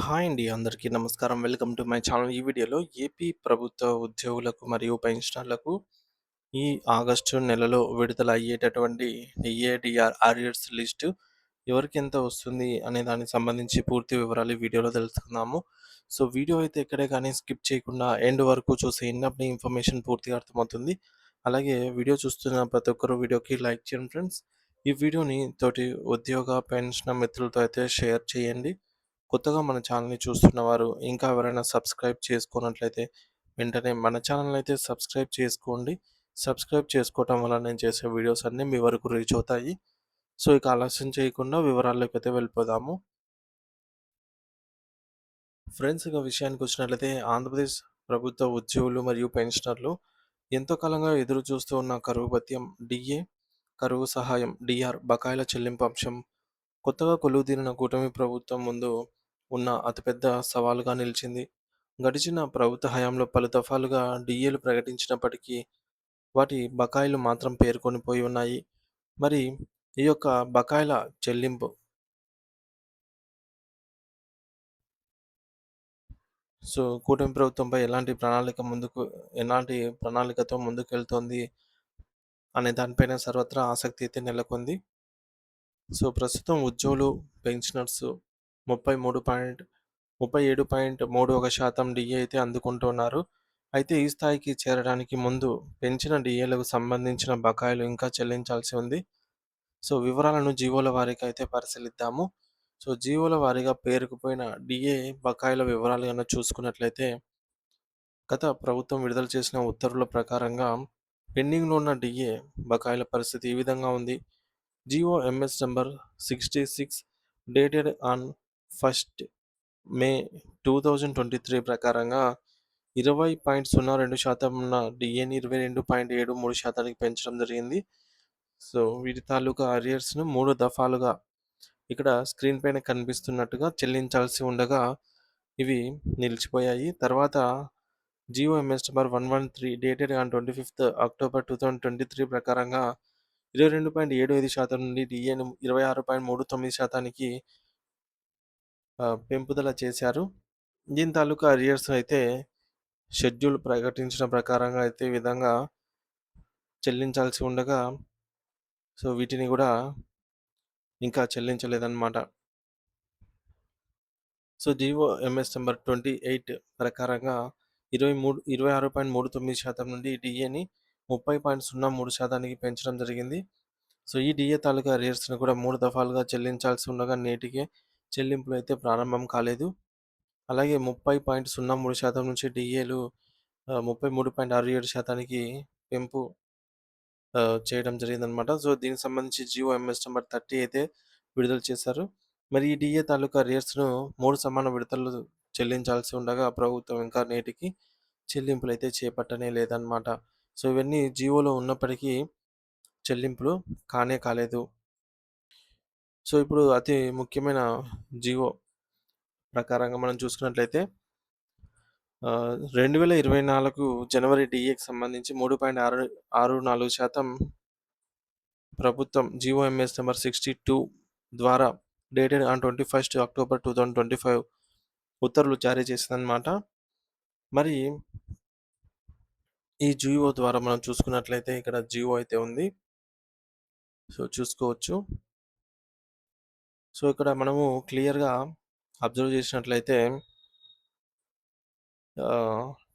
Hi అండి. అందరికీ నమస్కారం. Welcome to my channel. ఈ వీడియోలో ఏపీ ప్రభుత్వ ఉద్యోగులకు మరియు పెన్షనర్లకు ఈ ఆగస్టు నెలలో విడుదల అయ్యేటటువంటి ఏడీఆర్ ఆరియర్స్ లిస్టు ఎవరికెంత వస్తుంది అనే దానికి సంబంధించి పూర్తి వివరాలు ఈ వీడియోలో తెలుసుకుందాము. సో, వీడియో అయితే ఎక్కడే కానీ స్కిప్ చేయకుండా ఎండ్ వరకు చూసి ఎన్నప్పుడు ఇన్ఫర్మేషన్ పూర్తిగా అర్థమవుతుంది. అలాగే వీడియో చూస్తున్న ప్రతి ఒక్కరు వీడియోకి లైక్ చేయండి ఫ్రెండ్స్. ఈ వీడియోని తోటి ఉద్యోగ, పెన్షనర్ మిత్రులతో అయితే షేర్ చేయండి. కొత్తగా మన ఛానల్‌ని చూస్తున్నవారు ఇంకా ఎవరైనా సబ్స్క్రైబ్ చేసుకోనట్లయితే వెంటనే మన ఛానల్‌ని అయితే సబ్స్క్రైబ్ చేసుకోండి. సబ్స్క్రైబ్ చేసుకోవటం వల్ల నేను చేసే వీడియోస్ అన్నీ మీ వరకు రీచ్ అవుతాయి. సో, ఇక ఆలస్యం చేయకుండా వివరాల్లోకైతే వెళ్ళిపోదాము. ఫ్రెండ్స్, ఇక విషయానికొచ్చినట్లయితే ఆంధ్రప్రదేశ్ ప్రభుత్వ ఉద్యోగులు మరియు పెన్షనర్లు ఎంతో కాలంగా ఎదురు చూస్తూ ఉన్న కరువు భత్యం డీఏ, కరువు సహాయం డీఆర్ బకాయిల చెల్లింపు అంశం కొత్తగా కొలువుదీరిన కూటమి ప్రభుత్వం ముందు ఉన్న అతిపెద్ద సవాలుగా నిలిచింది. గడిచిన ప్రభుత్వ హయాంలో పలు దఫాలుగా డీఏలు ప్రకటించినప్పటికీ వాటి బకాయిలు మాత్రం పేరుకొని పోయి ఉన్నాయి. మరి ఈ యొక్క బకాయిల చెల్లింపు కూటమి ప్రభుత్వంపై ఎలాంటి ప్రణాళికతో ముందుకెళ్తోంది అనే దానిపైన సర్వత్రా ఆసక్తి అయితే నెలకొంది. ప్రస్తుతం ఉద్యోగులు, పెన్షనర్స్ 37.31% డీఏ అయితే అందుకుంటున్నారు. అయితే ఈ స్థాయికి చేరడానికి ముందు పెంచిన డీఏలకు సంబంధించిన బకాయిలు ఇంకా చెల్లించాల్సి ఉంది. వివరాలను జీవోల వారీగా అయితే పరిశీలిద్దాము. జీవోల వారీగా పేరుకుపోయిన డీఏ బకాయిల వివరాలు గనక చూసుకున్నట్లయితే గత ప్రభుత్వం విడుదల చేసిన ఉత్తర్వుల ప్రకారంగా పెండింగ్‌లో ఉన్న డీఏ బకాయిల పరిస్థితి ఈ విధంగా ఉంది. GO MS number 66 dated on 1st మే 2023 ప్రకారంగా 20.02% ఉన్న డీఏని 22.73%కి పెంచడం జరిగింది. వీటి తాలూకా అరియర్స్‌ను 3 దఫాలుగా ఇక్కడ స్క్రీన్ పైన కనిపిస్తున్నట్టుగా చెల్లించాల్సి ఉండగా ఇవి నిలిచిపోయాయి. తర్వాత GO MS number 113 dated on 25th October 2023 ప్రకారంగా 22.75% నుండి డీఏను 26.39%కి పెంపుదల చేశారు. దీని తాలూకా అరియర్స్ అయితే షెడ్యూల్ ప్రకటించిన ప్రకారంగా అయితే ఈ విధంగా చెల్లించాల్సి ఉండగా వీటిని కూడా ఇంకా చెల్లించలేదన్నమాట. జీవో ఎంఎస్ నంబర్ 28 ప్రకారంగా 26.39% నుండి డీఏని 30.03%కి పెంచడం జరిగింది. ఈ డీఏ తాలూకా అరియర్స్‌ని కూడా 3 దఫాలుగా చెల్లించాల్సి ఉండగా నేటికి చెల్లింపులు అయితే ప్రారంభం కాలేదు. అలాగే 30.03% నుంచి డీఏలు 33.67%కి పెంపు చేయడం జరిగిందనమాట. దీనికి సంబంధించి జియో ఎంఎస్ నంబర్ 30 అయితే విడుదల చేశారు. మరి ఈ డీఏ తాలూకా అరియర్స్‌ను 3 సమాన విడతల్లో చెల్లించాల్సి ఉండగా ప్రభుత్వం ఇంకా నేటికి చెల్లింపులైతే చేపట్టనే లేదనమాట. ఇవన్నీ జియోలో ఉన్నప్పటికీ చెల్లింపులు కానే కాలేదు. ఇప్పుడు అతి ముఖ్యమైన జియో ప్రకారంగా మనం చూసుకున్నట్లయితే 2024 జనవరి డీఏకి సంబంధించి 3.64% ప్రభుత్వం జీఓఎంఎస్ నంబర్ 62 ద్వారా డేటెడ్ ఆన్ 21st అక్టోబర్ 2025 ఉత్తర్వులు జారీ చేసిందనమాట. మరి ఈ జియో ద్వారా మనం చూసుకున్నట్లయితే ఇక్కడ జియో అయితే ఉంది. చూసుకోవచ్చు. ఇక్కడ మనము క్లియర్‌గా అబ్జర్వ్ చేసినట్లయితే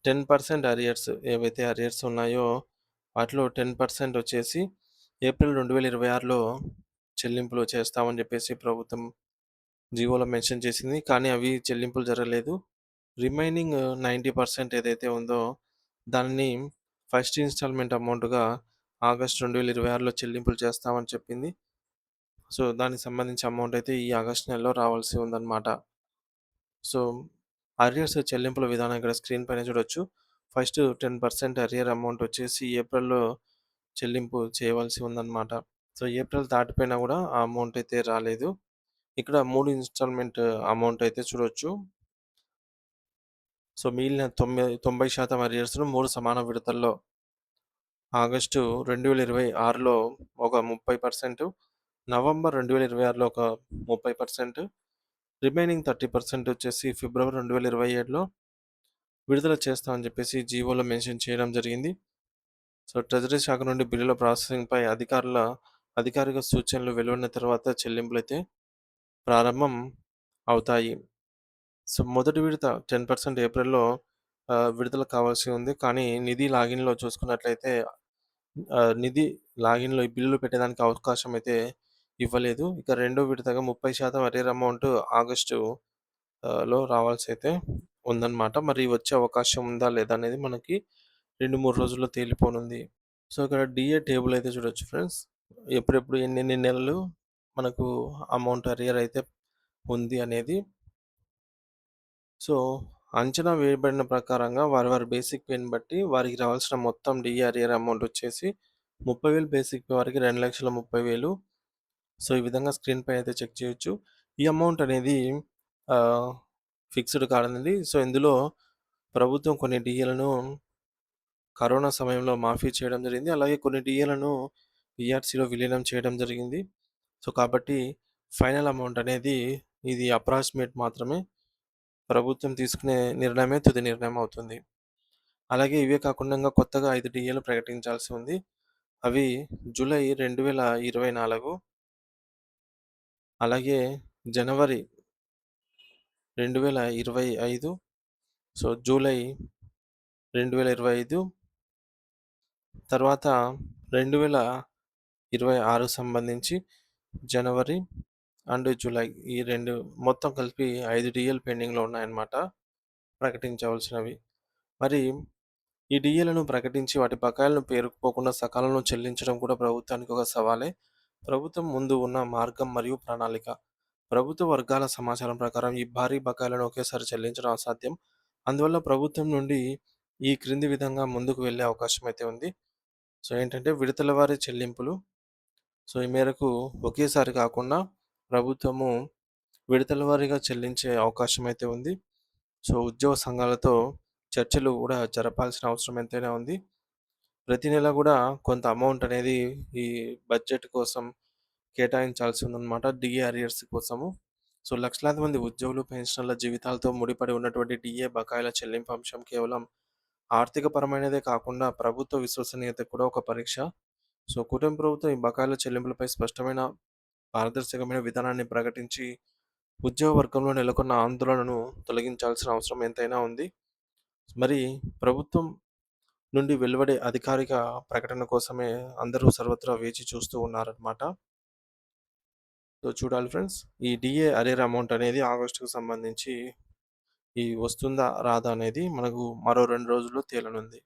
10% అరియర్స్ ఏవైతే అరియర్స్ ఉన్నాయో వాటిలో 10% వచ్చేసి ఏప్రిల్ 2026లో చెల్లింపులు చేస్తామని చెప్పేసి ప్రభుత్వం జీవోలో మెన్షన్ చేసింది. కానీ అవి చెల్లింపులు జరగలేదు. రిమైనింగ్ 90% ఏదైతే ఉందో దాన్ని ఫస్ట్ ఇన్‌స్టాల్‌మెంట్ అమౌంట్‌గా ఆగస్ట్ 2026లో చెల్లింపులు చేస్తామని చెప్పింది. దానికి సంబంధించి అమౌంట్ అయితే ఈ ఆగస్ట్ నెలలో రావాల్సి ఉందన్నమాట. సో, అరియర్స్ చెల్లింపుల విధానం ఇక్కడ స్క్రీన్ పైన చూడొచ్చు. ఫస్ట్ 10% అరియర్ అమౌంట్ వచ్చేసి ఏప్రిల్‌లో చెల్లింపు చేయవలసి ఉందన్నమాట. ఏప్రిల్ దాటిపోయినా కూడా ఆ అమౌంట్ అయితే రాలేదు. ఇక్కడ 3 ఇన్‌స్టాల్‌మెంట్ అమౌంట్ అయితే చూడొచ్చు. మిగిలిన 90% అరియర్స్‌ను 3 సమాన విడతల్లో ఆగస్టు 2026లో ఒక 30%, నవంబర్ 2026లో ఒక 30%, రిమైనింగ్ 30% వచ్చేసి ఫిబ్రవరి 2027లో విడుదల చేస్తామని చెప్పేసి జీవోలో మెన్షన్ చేయడం జరిగింది. సో, ట్రెజరీ శాఖ నుండి బిల్లుల ప్రాసెసింగ్‌పై అధికారిక సూచనలు వెలువడిన తర్వాత చెల్లింపులైతే ప్రారంభం అవుతాయి. సో, మొదటి విడత 10% ఏప్రిల్‌లో విడుదల కావాల్సి ఉంది. కానీ నిధి లాగిన్‌లో చూసుకున్నట్లయితే నిధి లాగిన్‌లో ఈ బిల్లులు పెట్టేదానికి అవకాశం అయితే ఇవ్వలేదు. ఇక రెండో విడతగా 30% అరియర్ అమౌంట్ ఆగస్టు లో రావాల్సయితే ఉందన్నమాట. మరి వచ్చే అవకాశం ఉందా? లేదా? అనేది మనకి 2, 3 రోజుల్లో తేలిపోనుంది. సో, ఇక్కడ డీఏ టేబుల్ అయితే చూడొచ్చు ఫ్రెండ్స్. ఎప్పుడెప్పుడు ఎన్నెన్ని నెలలు మనకు అమౌంట్ అరియర్ అయితే ఉంది అనేది. సో, అంచనా వేయబడిన ప్రకారంగా వారి బేసిక్ పేని బట్టి వారికి రావాల్సిన మొత్తం డీఏ అరియర్ అమౌంట్ వచ్చేసి 30,000 బేసిక్ పే వారికి 2,30,000. సో, ఈ విధంగా స్క్రీన్‌పై అయితే చెక్ చేయొచ్చు. ఈ అమౌంట్ అనేది ఆహ్, ఫిక్స్‌డ్ కాదండి. సో, ఇందులో ప్రభుత్వం కొన్ని డీఏలను కరోనా సమయంలో మాఫీ చేయడం జరిగింది. అలాగే కొన్ని డీఏలను ఈఆర్‌సీలో విలీనం చేయడం జరిగింది. సో, కాబట్టి ఫైనల్ అమౌంట్ అనేది ఇది అప్రాక్సిమేట్ మాత్రమే. ప్రభుత్వం తీసుకునే నిర్ణయమే తుది నిర్ణయం అవుతుంది. అలాగే ఇవే కాకుండా ఇంగా కొత్తగా 5 డీఏలు ప్రకటించాల్సి ఉంది. అవి జూలై 2024, అలాగే జనవరి 2025, సో, జూలై 2025, తర్వాత 2026 సంబంధించి జనవరి అండ్ జూలై ఈ 2 మొత్తం కలిపి 5 డీఏలు పెండింగ్‌లో ఉన్నాయన్నమాట ప్రకటించవలసినవి. మరి ఈ డీఏలను ప్రకటించి వాటి బకాయిలను పేరుకుపోకుండా సకాలంలో చెల్లించడం కూడా ప్రభుత్వానికి ఒక సవాలే. ప్రభుత్వం ముందు ఉన్న మార్గం మరియు ప్రణాళిక. ప్రభుత్వ వర్గాల సమాచారం ప్రకారం ఈ భారీ బకాయిలను ఒకేసారి చెల్లించడం అసాధ్యం. అందువల్ల ప్రభుత్వం నుండి ఈ క్రింది విధంగా ముందుకు వెళ్ళే అవకాశం అయితే ఉంది. సో, ఏంటంటే విడతల వారీ చెల్లింపులు. సో, ఈ మేరకు ఒకేసారి కాకుండా ప్రభుత్వము విడతల వారీగా చెల్లించే అవకాశం అయితే ఉంది. సో, ఉద్యోగ సంఘాలతో చర్చలు కూడా జరపాల్సిన అవసరం ఎంతైనా ఉంది. ప్రతి నెల కూడా కొంత అమౌంట్ అనేది ఈ బడ్జెట్ కోసం కేటాయించాల్సి ఉందన్నమాట. డీఏ అరియర్స్ కోసము. సో, లక్షలాది మంది ఉద్యోగులు, పెన్షనర్ల జీవితాలతో ముడిపడి ఉన్నటువంటి డీఏ బకాయిల చెల్లింపు అంశం కేవలం ఆర్థికపరమైనదే కాకుండా ప్రభుత్వ విశ్వసనీయతకు కూడా ఒక పరీక్ష. సో, కూటమి ప్రభుత్వం ఈ బకాయిల చెల్లింపులపై స్పష్టమైన, పారదర్శకమైన విధానాన్ని ప్రకటించి ఉద్యోగ వర్గంలో నెలకొన్న ఆందోళనను తొలగించాల్సిన అవసరం ఎంతైనా ఉంది. మరి ప్రభుత్వం నుండి వెలువడే అధికారిక ప్రకటన కోసమే అందరూ సర్వత్రా వేచి చూస్తూ ఉన్నారన్నమాట. సో, చూడాలి ఫ్రెండ్స్. ఈ డీఏ అరియర్ అమౌంట్ అనేది ఆగస్టుకు సంబంధించి వస్తుందా? రాదా? అనేది మనకు మరో 2 రోజుల్లో తేలనుంది.